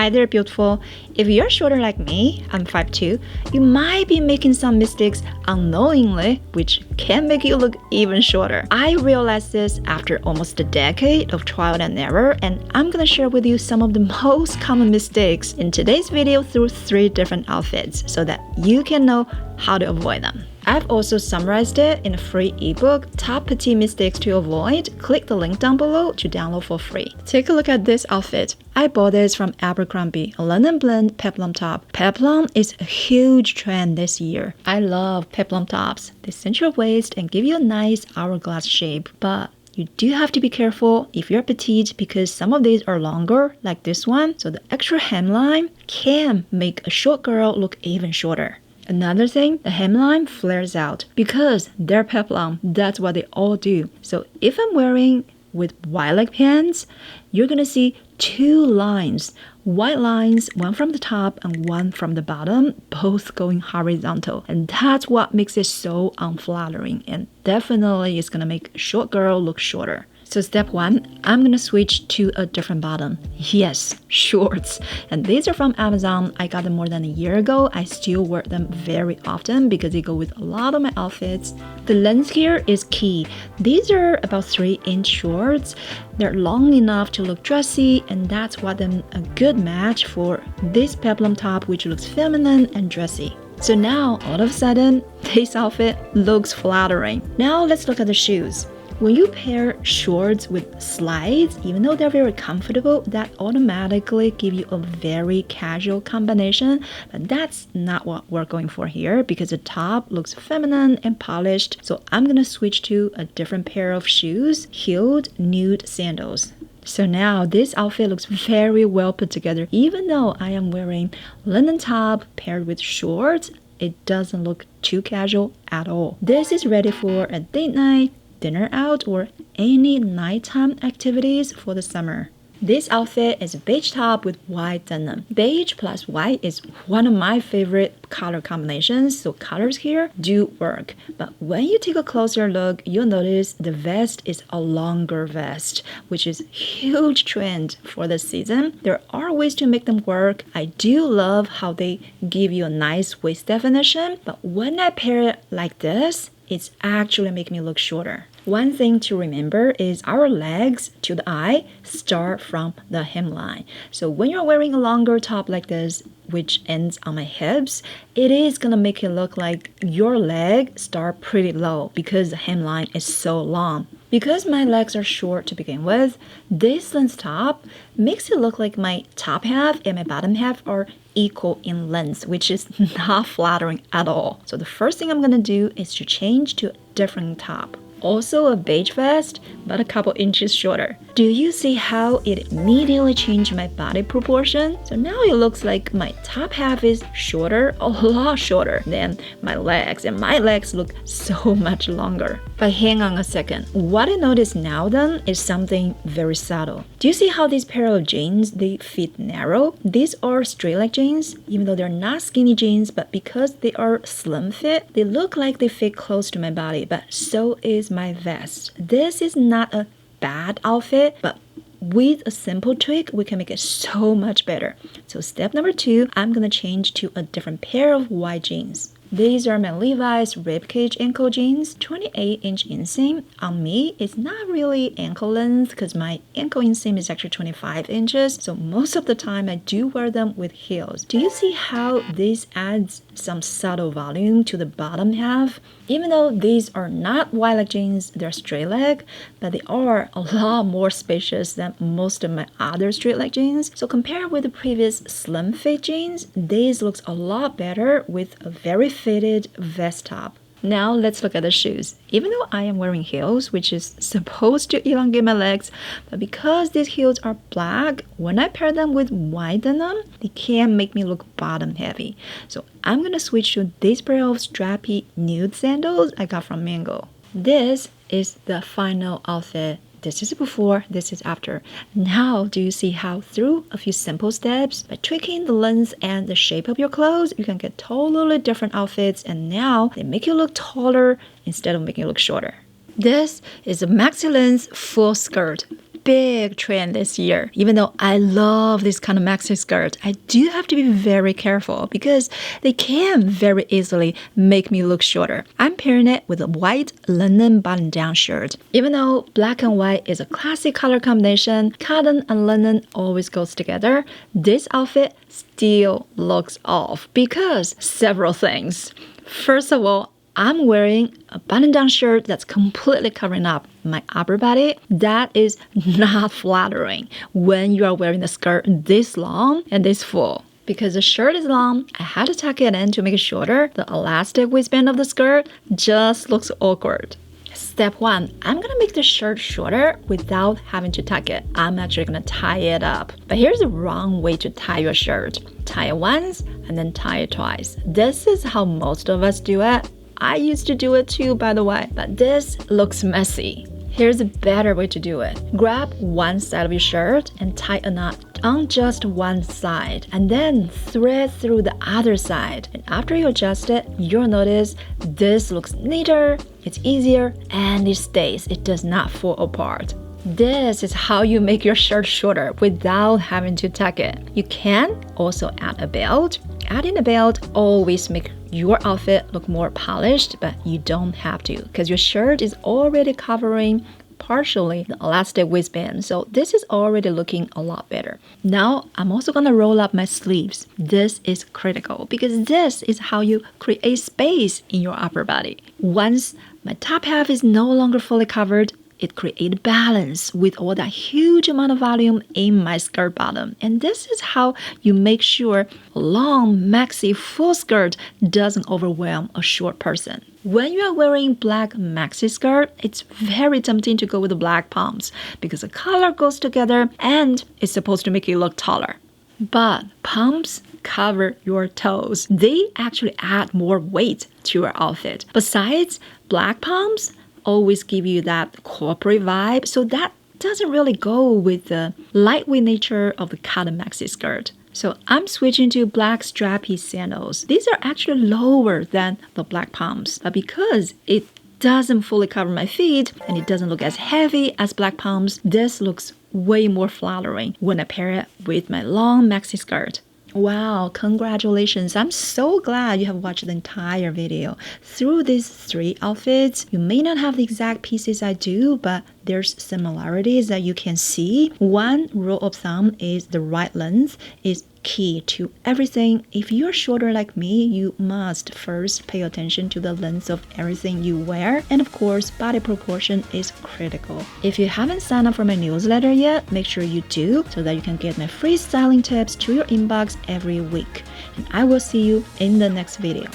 Hi there, beautiful. If you're shorter like me, I'm 5'2", you might be making some mistakes unknowingly, which can make you look even shorter. I realized this after almost a decade of trial and error, and I'm gonna share with you some of the most common mistakes in today's video through 3 different outfits so that you can know how to avoid them. I've also summarized it in a free ebook, Top Petite Mistakes to Avoid. Click the link down below to download for free. Take a look at this outfit. I bought this from Abercrombie, a linen blend peplum top. Peplum is a huge trend this year. I love peplum tops. They cinch your waist and give you a nice hourglass shape, but you do have to be careful if you're petite because some of these are longer, like this one, so the extra hemline can make a short girl look even shorter. Another thing, the hemline flares out because they're peplum. That's what they all do. So if I'm wearing with wide leg pants, you're gonna see 2 lines, white lines, one from the top and one from the bottom, both going horizontal. And that's what makes it so unflattering and definitely is gonna make a short girl look shorter. So step 1, I'm gonna switch to a different bottom. Yes, shorts. And these are from Amazon. I got them more than a year ago. I still wear them very often because they go with a lot of my outfits. The length here is key. These are about 3-inch shorts. They're long enough to look dressy, and that's what them a good match for this peplum top, which looks feminine and dressy. So now, all of a sudden, this outfit looks flattering. Now let's look at the shoes. When you pair shorts with slides, even though they're very comfortable, that automatically give you a very casual combination. But that's not what we're going for here because the top looks feminine and polished. So I'm gonna switch to a different pair of shoes, heeled nude sandals. So now this outfit looks very well put together. Even though I am wearing linen top paired with shorts, it doesn't look too casual at all. This is ready for a date night, dinner out, or any nighttime activities for the summer. This outfit is a beige top with white denim. Beige plus white is one of my favorite color combinations, so colors here do work. But when you take a closer look, you'll notice the vest is a longer vest, which is a huge trend for this season. There are ways to make them work. I do love how they give you a nice waist definition, but when I pair it like this, it's actually making me look shorter. One thing to remember is our legs to the eye start from the hemline. So when you're wearing a longer top like this, which ends on my hips, it is gonna make it look like your leg start pretty low because the hemline is so long. Because my legs are short to begin with, this length top makes it look like my top half and my bottom half are equal in length, which is not flattering at all. So the first thing I'm gonna do is to change to a different top. Also a beige vest, but a couple inches shorter. Do you see how it immediately changed my body proportion? So now it looks like my top half is shorter, a lot shorter than my legs, and my legs look so much longer. But hang on a second. What I notice now then is something very subtle. Do you see how these pair of jeans, they fit narrow? These are straight leg jeans, even though they're not skinny jeans, but because they are slim fit, they look like they fit close to my body, but so is my vest. This is not a bad outfit, but with a simple tweak, we can make it so much better. So step number 2, I'm gonna change to a different pair of white jeans. These are my Levi's Ribcage ankle jeans, 28-inch inseam. On me, it's not really ankle length because my ankle inseam is actually 25 inches. So most of the time, I do wear them with heels. Do you see how this adds some subtle volume to the bottom half? Even though these are not wide leg jeans, they're straight leg, but they are a lot more spacious than most of my other straight leg jeans. So compared with the previous slim fit jeans, these looks a lot better with a very fitted vest top. Now let's look at the shoes. Even though I am wearing heels, which is supposed to elongate my legs, but because these heels are black, when I pair them with white denim, they can make me look bottom heavy. So I'm gonna switch to this pair of Strappy nude sandals I got from Bangle. This is the final outfit. This is before, this is after. Now, do you see how through a few simple steps, by tweaking the length and the shape of your clothes, you can get totally different outfits, and now they make you look taller instead of making you look shorter. This is a maxi length full skirt. big trend this year. Even though I love this kind of maxi skirt, I do have to be very careful because they can very easily make me look shorter. I'm pairing it with a white linen button-down shirt. Even though black and white is a classic color combination, cotton and linen always goes together, this outfit still looks off because several things. First of all, I'm wearing a button-down shirt that's completely covering up my upper body. That is not flattering when you are wearing the skirt this long and this full. Because the shirt is long, I had to tuck it in to make it shorter. The elastic waistband of the skirt just looks awkward. Step 1, I'm gonna make the shirt shorter without having to tuck it. I'm actually gonna tie it up. But here's the wrong way to tie your shirt. Tie it once and then tie it twice. This is how most of us do it. I used to do it too, by the way, but this looks messy. Here's a better way to do it. Grab one side of your shirt and tie a knot on just one side, and then thread through the other side. And after you adjust it, you'll notice this looks neater, it's easier, and it stays. It does not fall apart. This is how you make your shirt shorter without having to tuck it. You can also add a belt. Adding a belt always makes your outfit look more polished, but you don't have to because your shirt is already covering partially the elastic waistband, so this is already looking a lot better. Now I'm also gonna roll up my sleeves. This is critical because this is how you create space in your upper body. Once my top half is no longer fully covered, it creates balance with all that huge amount of volume in my skirt bottom. And this is how you make sure a long maxi full skirt doesn't overwhelm a short person. When you are wearing black maxi skirt, it's very tempting to go with the black pumps because the color goes together and it's supposed to make you look taller. But pumps cover your toes. They actually add more weight to your outfit. Besides, black pumps always give you that corporate vibe, so that doesn't really go with the lightweight nature of the cotton maxi skirt. So I'm switching to black strappy sandals. These are actually lower than the black pumps, but because it doesn't fully cover my feet and it doesn't look as heavy as black pumps, this looks way more flattering when I pair it with my long maxi skirt. Wow, congratulations. I'm so glad you have watched the entire video. Through these 3 outfits, you may not have the exact pieces I do, but there's similarities that you can see. One rule of thumb is the right length is key to everything. If you're shorter like me, you must first pay attention to the length of everything you wear. And of course, body proportion is critical. If you haven't signed up for my newsletter yet, make sure you do so that you can get my free styling tips to your inbox every week. And I will see you in the next video.